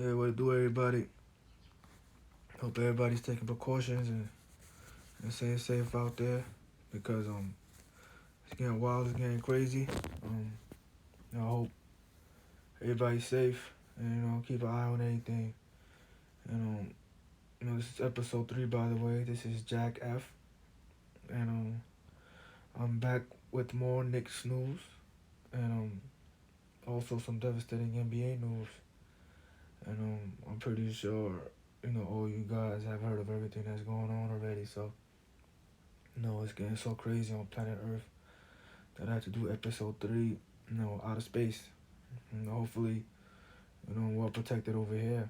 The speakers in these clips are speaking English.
Hey, what do everybody? Hope everybody's taking precautions and staying safe out there because it's getting wild, it's getting crazy. Um, I hope everybody's safe and keep an eye on anything. And this is episode 3, by the way. This is Jack F, and I'm back with more Knicks news and also some devastating NBA news. And I'm pretty sure all you guys have heard of everything that's going on already. So it's getting so crazy on planet Earth that I had to do episode 3, out of space. Hopefully, well protected over here,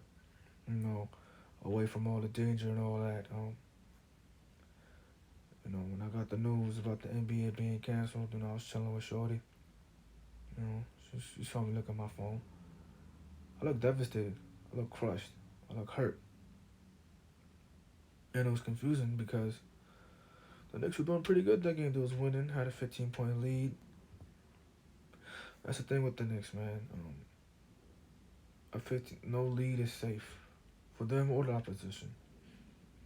away from all the danger and all that. When I got the news about the NBA being canceled, I was chilling with Shorty. She saw me look at my phone. I look devastated. I look crushed. I look hurt. And it was confusing because the Knicks were doing pretty good that game. They was winning, had a 15-point lead. That's the thing with the Knicks, man. No lead is safe for them or the opposition.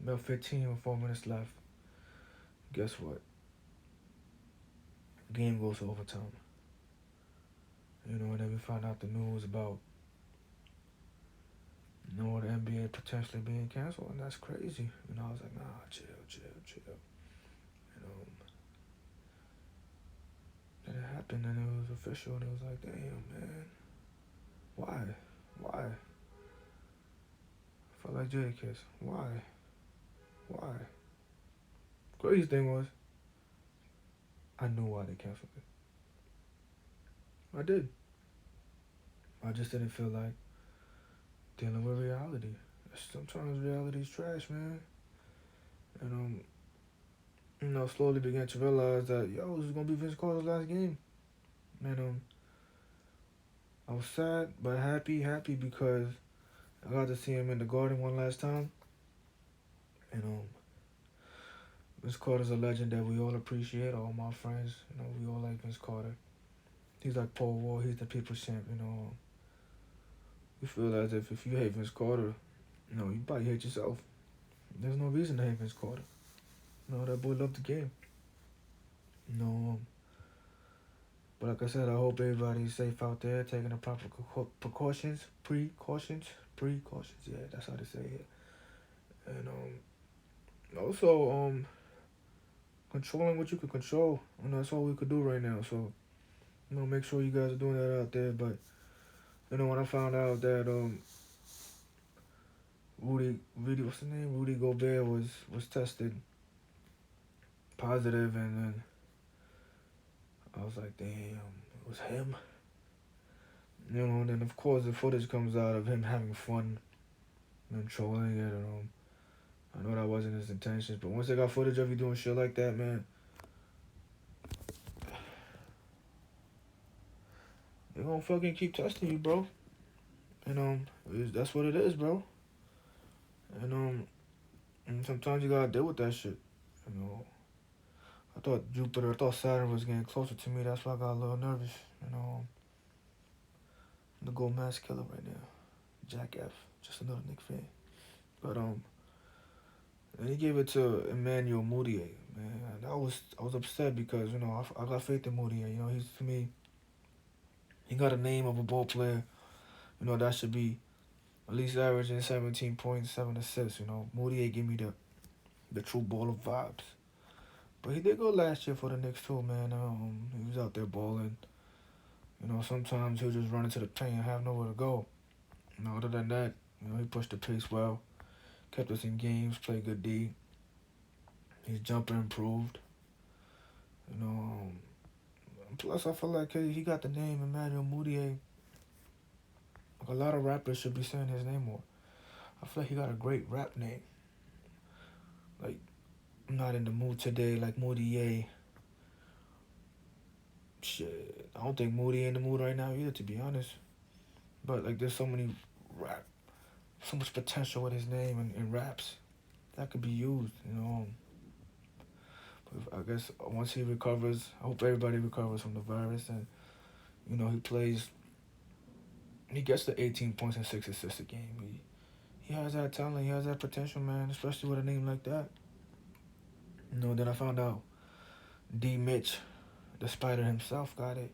About 15 or 4 minutes left. Guess what? Game goes to overtime. And then we find out the news about the NBA potentially being canceled, and that's crazy. I was like, nah, chill. Then it happened, and it was official, and it was like, damn, man, why? I felt like JAK. Why? Crazy thing was, I knew why they canceled it. I did. I just didn't feel like dealing with reality. Sometimes reality's trash, man. And slowly began to realize that this is gonna be Vince Carter's last game. And I was sad but happy because I got to see him in the Garden one last time. And Vince Carter's a legend that we all appreciate. All my friends, we all like Vince Carter. He's like Paul Wall. He's the people's champ. We feel as if you hate Vince Carter, you probably hate yourself. There's no reason to hate Vince Carter. That boy loved the game. But like I said, I hope everybody's safe out there, taking the proper precautions. Yeah, that's how they say it. And also controlling what you can control. That's all we could do right now. So make sure you guys are doing that out there. But when I found out that what's the name? Rudy Go was tested positive, and then I was like, damn, it was him. And then of course the footage comes out of him having fun and trolling it, and I know that wasn't his intentions, but once they got footage of you doing shit like that, man, they're gonna fucking keep testing you, bro. And that's what it is, bro. And sometimes you gotta deal with that shit. I thought Saturn was getting closer to me. That's why I got a little nervous. The gold mask killer right now, Jack F. Just another Knick fan. But and he gave it to Emmanuel Mudiay, man. And I was upset because I got faith in Mudiay. He's, to me, he got a name of a ball player. That should be at least averaging 17 points, 7 assists. Mudiay gave me the true baller vibes. But he did go last year for the Knicks too, man. He was out there balling. Sometimes he'll just run into the paint and have nowhere to go. Other than that, he pushed the pace well, kept us in games, played good D. His jumper improved. Plus I feel like he got the name Emmanuel Mudiay. Like a lot of rappers should be saying his name more. I feel like he got a great rap name. Like, I'm not in the mood today, like Mudiay. Shit, I don't think Moody in the mood right now either, to be honest. But like, there's so much potential with his name and raps that could be used. But I guess once he recovers, I hope everybody recovers from the virus, and he plays he gets the 18 points and 6 assists a game. He has that talent. He has that potential, man. Especially with a name like that. Then I found out D. Mitch, the Spider himself, got it.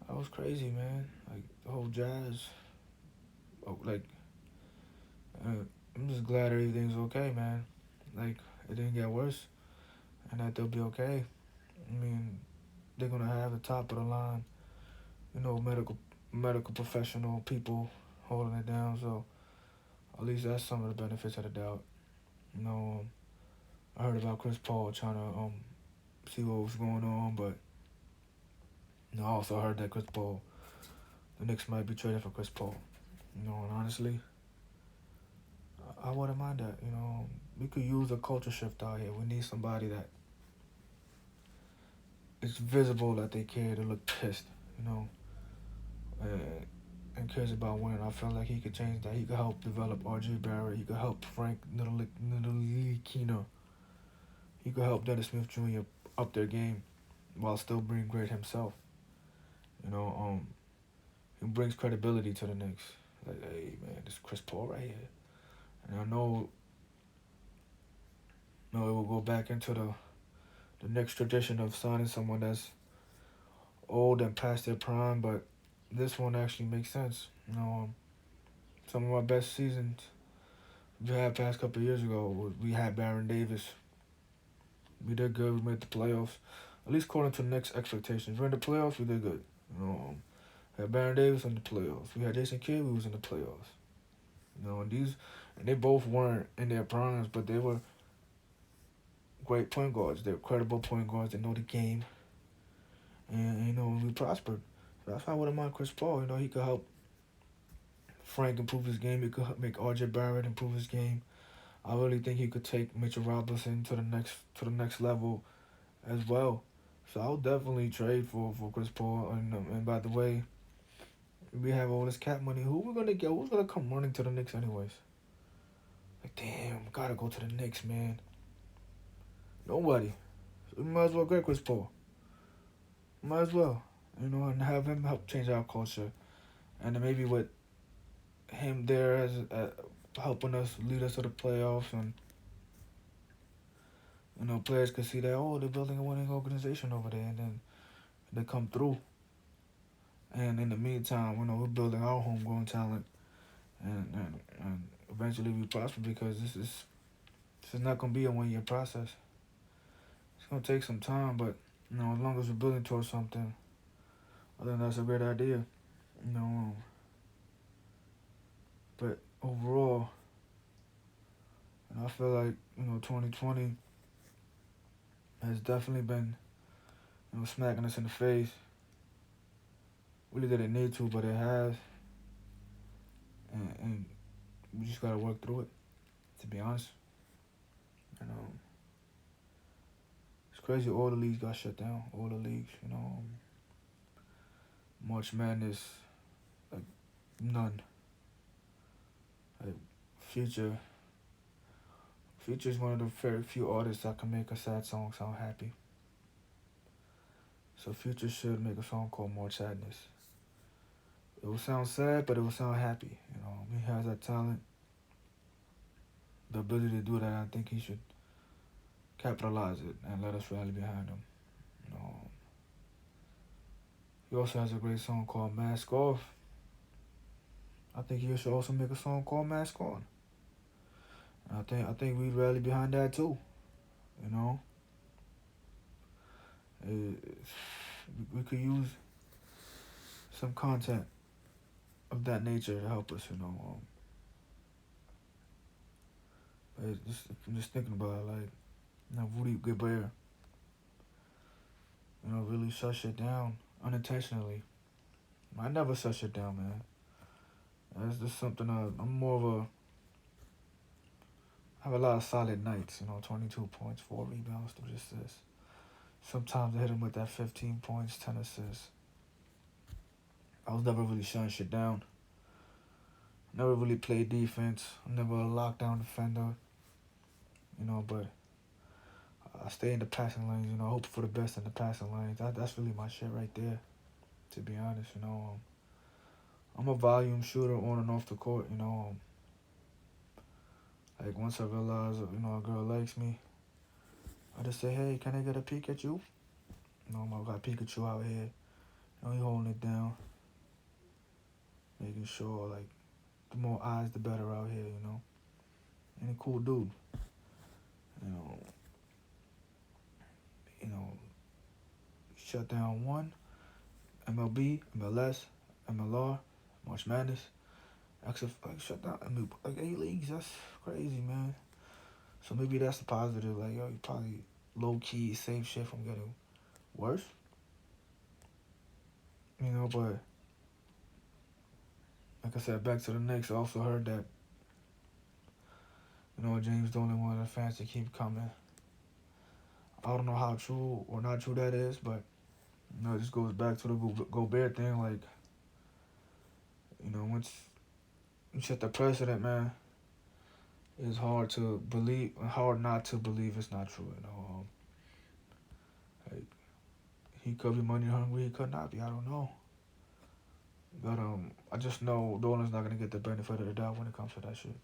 That was crazy, man. Like the whole Jazz. Oh, like, I'm just glad everything's okay, man. Like it didn't get worse, and that they'll be okay. I mean, they're gonna have the top of the line, medical professional people holding it down. So at least that's some of the benefits of the doubt. You know, I heard about Chris Paul trying to see what was going on, but I also heard that the Knicks might be trading for Chris Paul. And honestly, I wouldn't mind that. We could use a culture shift out here. We need somebody that it's visible that they care, to look pissed, and cares about winning. I feel like he could change that. He could help develop R.J. Barrett. He could help Frank Ntilikina. He could help Dennis Smith Jr. up their game while still being great himself. He brings credibility to the Knicks. Like, hey, man, this is Chris Paul right here. And I know it will go back into the Knicks tradition of signing someone that's old and past their prime, but this one actually makes sense. Some of our best seasons we had past couple of years ago, we had Baron Davis. We did good. We made the playoffs, at least according to the Knicks' expectations. We're in the playoffs. We did good. We had Baron Davis in the playoffs. We had Jason Kidd. We was in the playoffs. And they both weren't in their primes, but they were great point guards. They're credible point guards. They know the game, and we prospered. So that's why I wouldn't mind Chris Paul. He could help Frank improve his game. He could make R.J. Barrett improve his game. I really think he could take Mitchell Robinson to the next level as well. So I'll definitely trade for Chris Paul. And by the way, we have all this cap money. Who we gonna get? Who's gonna come running to the Knicks anyways? Like, damn, gotta go to the Knicks, man. Nobody. So we might as well get Chris Paul. Might as well, and have him help change our culture, and then maybe with him there as helping us lead us to the playoffs, and players can see that they're building a winning organization over there, and then they come through. And in the meantime, we're building our homegrown talent, and eventually we prosper, because this is not gonna be a 1 year process. It's gonna take some time, but as long as we're building towards something, I think that's a great idea. But overall, I feel like 2020 has definitely been smacking us in the face. Really didn't need to, but it has, and we just gotta work through it. To be honest, it's crazy. All the leagues got shut down. All the leagues, March Madness, like none. Like Future's one of the very few artists that can make a sad song sound happy. So Future should make a song called March Sadness. It will sound sad, but it will sound happy. He has that talent, the ability to do that. I think he should capitalize it and let us rally behind him. He also has a great song called Mask Off. I think he should also make a song called Mask On. I think we'd rally behind that too. We could use some content of that nature to help us. I'm just thinking about it, like, Rudy Go, really shut shit down unintentionally. I never shut shit down, man. That's just something I'm more of a. I have a lot of solid nights, 22 points, 4 rebounds, 3 assists. Sometimes I hit him with that 15 points, 10 assists. I was never really shutting shit down. Never really played defense. I'm never a lockdown defender. But I stay in the passing lanes, hope for the best in the passing lanes. That's really my shit right there, to be honest, I'm a volume shooter on and off the court. Like once I realize a girl likes me, I just say, hey, can I get a peek at you? I got Pikachu out here. He holding it down, making sure like the more eyes, the better out here. And a cool dude. You know, you know, shut down one MLB, MLS, MLR, March Madness. Actually, like shut down. Like 8 leagues. That's crazy, man. So maybe that's the positive. Like, yo, you probably low key save shit from getting worse. But like I said, back to the Knicks. I also heard that James the only one of the fans to keep coming. I don't know how true or not true that is, but it just goes back to the Gobert thing. Like, once you set the precedent, man, it's hard not to believe it's not true. Like he could be money hungry, he could not be. I don't know, but I just know Dolan's not gonna get the benefit of the doubt when it comes to that shit.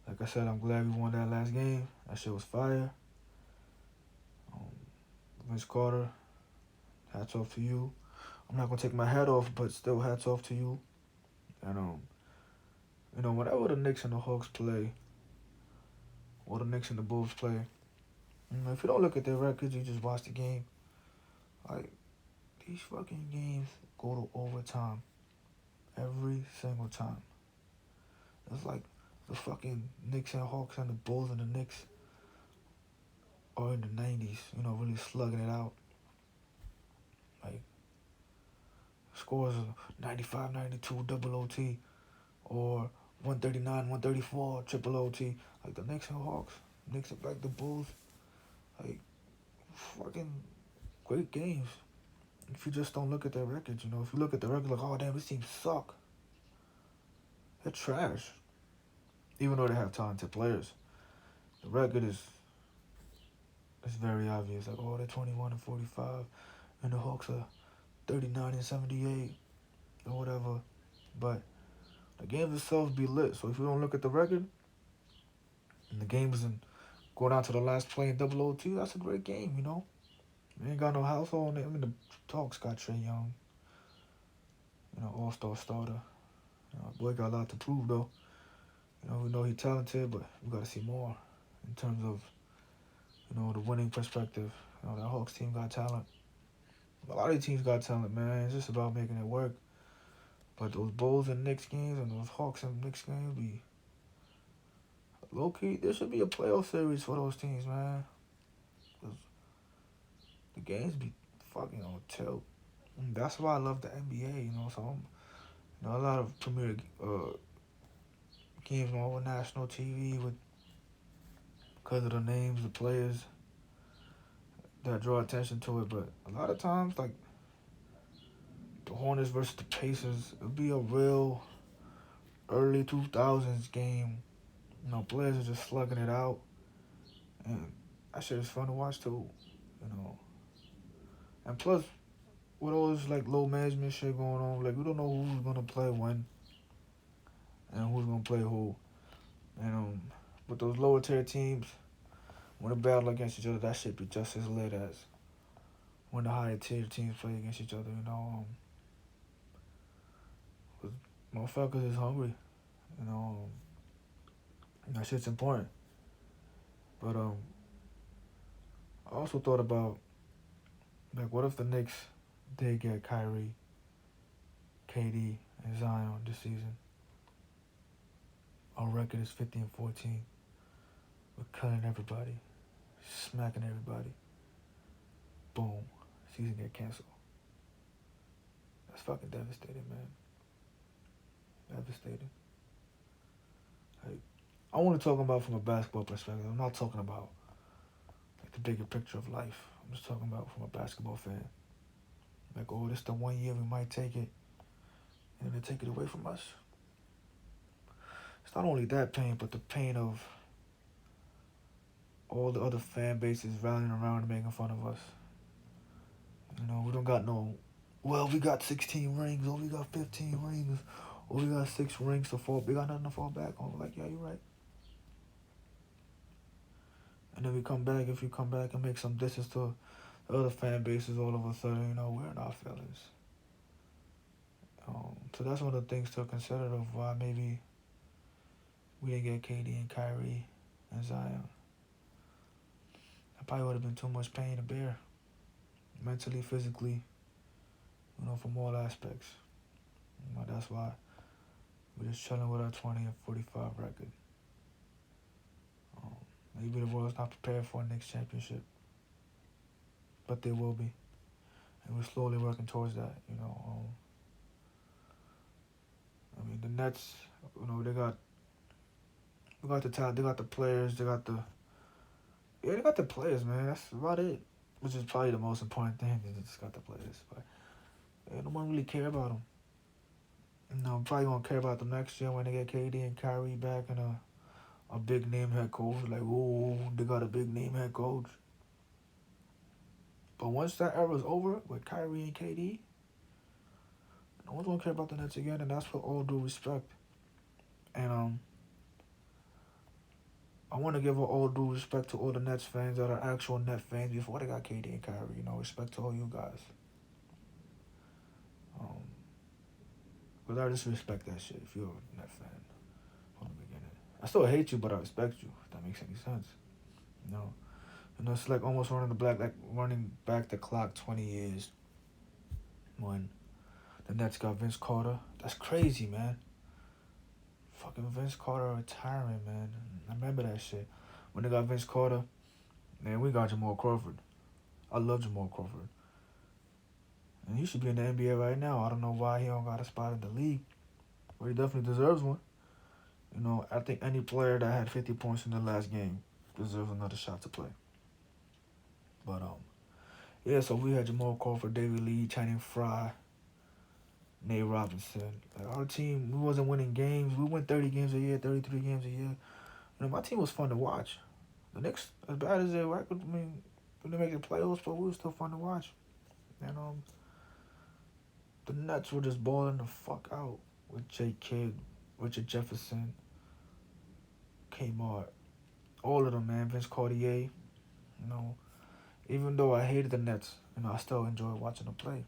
Like I said, I'm glad we won that last game. That shit was fire. Vince Carter, hats off to you. I'm not gonna take my hat off, but still hats off to you. And whenever the Knicks and the Hawks play, or the Knicks and the Bulls play, if you don't look at their records, you just watch the game. Like, these fucking games go to overtime every single time. It's like the fucking Knicks and Hawks and the Bulls and the Knicks are in the 90s, really slugging it out. Like, scores of 95, 92, double OT, or 139, 134, triple OT. Like the Knicks and Hawks, Knicks are like the Bulls. Like, fucking great games. If you just don't look at their records, if you look at the record, like, oh damn, this team suck. They're trash. Even though they have talented players, the record is very obvious. Like, oh, they're 21-45, and the Hawks are 39-78, or whatever. But the games themselves be lit. So if you don't look at the record, and the game isn't going down to the last play in double OT, that's a great game. We ain't got no household. I mean, the Hawks got Trae Young, all-star starter. Boy got a lot to prove though. We know he's talented, but we got to see more in terms of, the winning perspective. That Hawks team got talent. A lot of these teams got talent, man. It's just about making it work. But those Bulls and Knicks games and those Hawks and Knicks games be low-key. There should be a playoff series for those teams, man. Because the games be fucking on tilt. And that's why I love the NBA, So, a lot of premier games on national TV because of the names, the players that draw attention to it. But a lot of times, like the Hornets versus the Pacers, it'll be a real early 2000s game. Players are just slugging it out, and that shit is fun to watch too. And plus, with all this like low management shit going on, like we don't know who's gonna play when, and who's gonna play who. And with those lower tier teams, when they battle against each other, that shit be just as lit as when the higher tier teams play against each other. Cause motherfuckers is hungry. That shit's important. But I also thought about, like, what if the Knicks did get Kyrie, KD, and Zion this season? Our record is 50-14. We're cutting everybody, smacking everybody. Boom, season get canceled. That's fucking devastating, man. Devastating. Like, I want to talk about from a basketball perspective. I'm not talking about like the bigger picture of life. I'm just talking about from a basketball fan. Like, oh, this the 1 year we might take it, and they take it away from us. It's not only that pain, but the pain of all the other fan bases rallying around and making fun of us. We don't got no well, we got 16 rings, or we got 15 rings, or we got 6 rings to fall. We got nothing to fall back on. Like, yeah, you're right. And then we come back. If you come back and make some distance to other fan bases, all of a sudden, we're in our feelings. So that's one of the things to consider of why maybe we didn't get KD and Kyrie and Zion. That probably would have been too much pain to bear, mentally, physically, from all aspects. That's why we're just chilling with our 20 and 45 record. Maybe the world's not prepared for a Knicks championship, but they will be, and we're slowly working towards that. The Nets, they got the talent, they got the players, they got the players, man. That's about it. Which is probably the most important thing. They just got the players, but no one really care about them. Probably won't care about them next year when they get KD and Kyrie back and a big name head coach. Like, oh, they got a big name head coach. But once that era's over with Kyrie and KD, no one's gonna care about the Nets again, and that's with all due respect. And I want to give all due respect to all the Nets fans that are actual Net fans before they got KD and Kyrie. Respect to all you guys. Because I just respect that shit if you're a Net fan from the beginning. I still hate you, but I respect you, if that makes any sense. It's like almost running back the clock 20 years when the Nets got Vince Carter. That's crazy, man. Fucking Vince Carter retiring, man. I remember that shit. When they got Vince Carter, man, we got Jamal Crawford. I love Jamal Crawford. And he should be in the NBA right now. I don't know why he don't got a spot in the league. But he definitely deserves one. I think any player that had 50 points in the last game deserves another shot to play. But, yeah, so we had Jamal Crawford, David Lee, Channing Frye, Nate Robinson. Like, our team, we wasn't winning games. We win 30 games a year, 33 games a year. My team was fun to watch. The Knicks, as bad as their record, we didn't make the playoffs, but we were still fun to watch. And the Nets were just balling the fuck out with JAK, Richard Jefferson, Kmart, all of them, man. Vince Cartier. Even though I hated the Nets, I still enjoyed watching them play.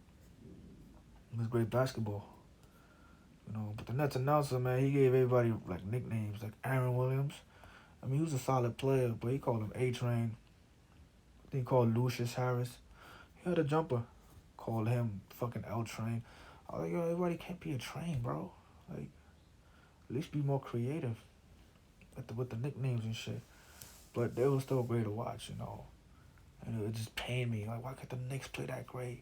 It was great basketball. But the Nets announcer, man, he gave everybody like nicknames, like Aaron Williams. He was a solid player, but he called him A-Train. I think he called Lucius Harris. He had a jumper. Called him fucking L-Train. I was like, yo, everybody can't be a train, bro. Like, at least be more creative with the nicknames and shit. But they were still great to watch, And it just pained me. Like, why could the Knicks play that great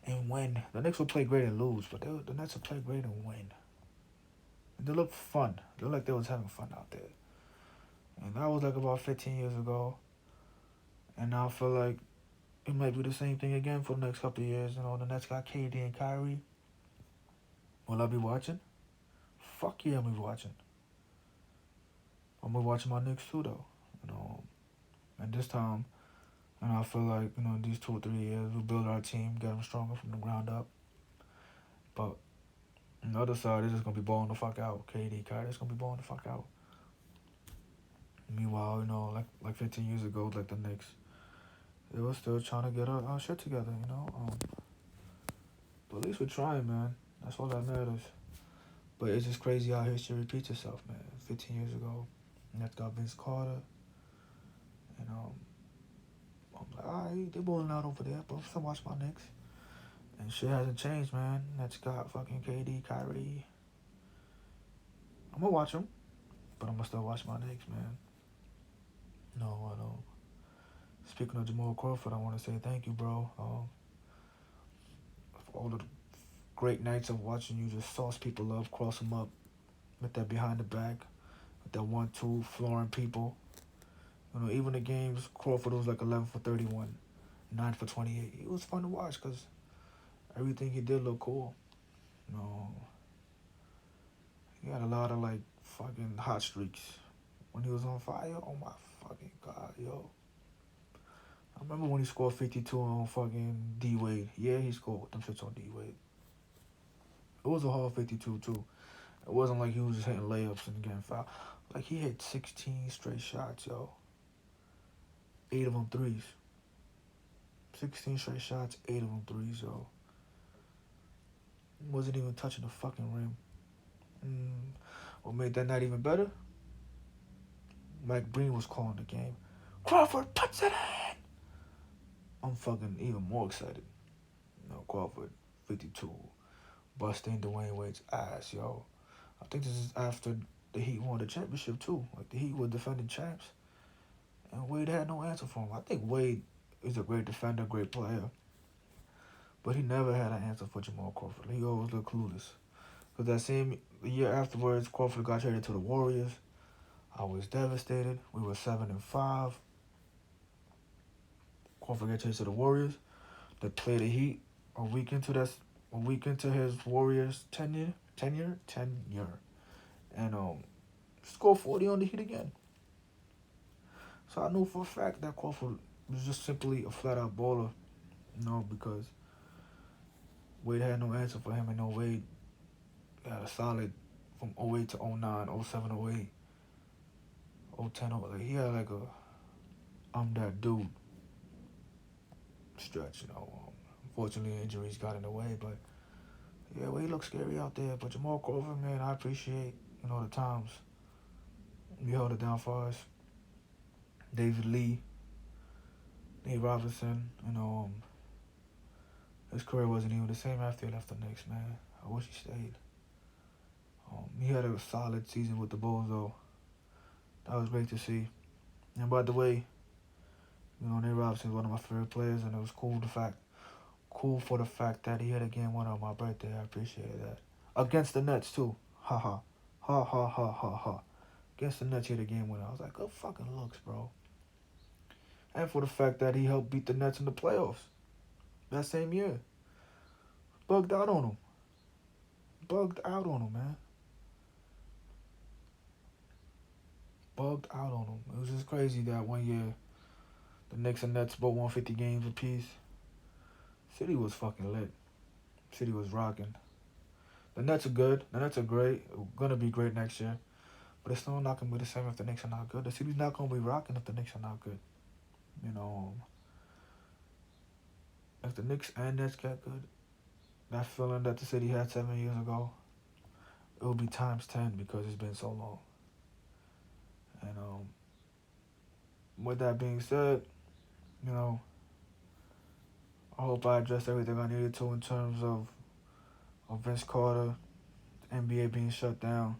and win? The Knicks would play great and lose, but the Nets would play great and win. And they looked fun. They looked like they was having fun out there. And that was like about 15 years ago. And now I feel like it might be the same thing again for the next couple of years. The Nets got KD and Kyrie. Will I be watching? Fuck yeah, I'm gonna be watching. I'm gonna be watching my Knicks too, though. And this time, I feel like, in these 2 or 3 years, we'll build our team, get them stronger from the ground up. But on the other side, they're just gonna be balling the fuck out. KD, Kyrie's gonna be balling the fuck out. Meanwhile, like 15 years ago, like the Knicks, they were still trying to get our shit together, But at least we're trying, man. That's all that matters. But it's just crazy how history repeats itself, man. 15 years ago, Nets got Vince Carter. I'm like, alright, they're balling out over there, but I'm still watching my Knicks. And shit hasn't changed, man. Nets got fucking KD, Kyrie. I'm gonna watch them, but I'm gonna still watch my Knicks, man. No, I don't. Speaking of Jamal Crawford, I want to say thank you, bro. For all the great nights of watching you just sauce people up, cross them up with that behind the back, with that 1-2 flooring people. Even the games, Crawford was like 11 for 31, 9 for 28. It was fun to watch because everything he did looked cool. He had a lot of like fucking hot streaks. When he was on fire, oh my fucking God, yo. I remember when he scored 52 on fucking D Wade. Yeah, he scored them shits on D Wade. It was a hard 52 too. It wasn't like he was just hitting layups and getting fouled. Like he hit 16 straight shots, yo. 8 of them threes. 16 straight shots, 8 of them threes, yo. Wasn't even touching the fucking rim. What made that night even better? Mike Breen was calling the game. Crawford puts it in! I'm fucking even more excited. Crawford, 52, busting Dwayne Wade's ass, yo. I think this is after the Heat won the championship, too. Like, the Heat were defending champs. And Wade had no answer for him. I think Wade is a great defender, great player. But he never had an answer for Jamal Crawford. He always looked clueless. Because that same year afterwards, Crawford got traded to the Warriors. I was devastated. We were 7-5. Crawford got traded to the Warriors. They played the Heat a week into his Warriors tenure. And scored 40 on the Heat again. So I knew for a fact that Crawford was just simply a flat-out baller, because Wade had no answer for him, and Wade had a solid from 08 to 09, 07, 08, 010. Like, he had like a I'm that dude stretch, Unfortunately, injuries got in the way, but yeah, Wade looked scary out there. But Jamal Crawford, man, I appreciate, the times you held it down for us. David Lee, Nate Robinson, his career wasn't even the same after he left the Knicks, man. I wish he stayed. He had a solid season with the Bulls, though. That was great to see. And by the way, Nate Robinson is one of my favorite players, and it was cool for the fact that he had a game winner on my birthday. I appreciated that. Against the Nets, too. Ha ha. Ha ha ha ha ha. Against the Nets, he had a game winner. I was like, good fucking looks, bro. And for the fact that he helped beat the Nets in the playoffs that same year. Bugged out on him. Man. Bugged out on him. It was just crazy that one year the Knicks and Nets both won 50 games apiece. City was fucking lit. City was rocking. The Nets are good. The Nets are great. Gonna be great next year. But it's still not gonna be the same if the Knicks are not good. The City's not gonna be rocking if the Knicks are not good. If the Knicks and Nets get good, that feeling that the City had 7 years ago, it will be times 10 because it's been so long. And with that being said, I hope I addressed everything I needed to in terms of Vince Carter, the NBA being shut down,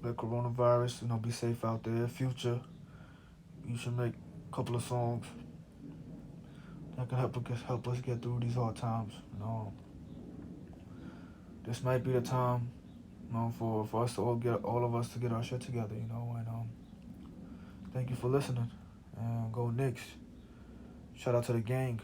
the coronavirus, be safe out there. Future, you should make a couple of songs that can help us get through these hard times. This might be the time, for us to all of us to get our shit together. And thank you for listening. And go Knicks. Shout out to the gang.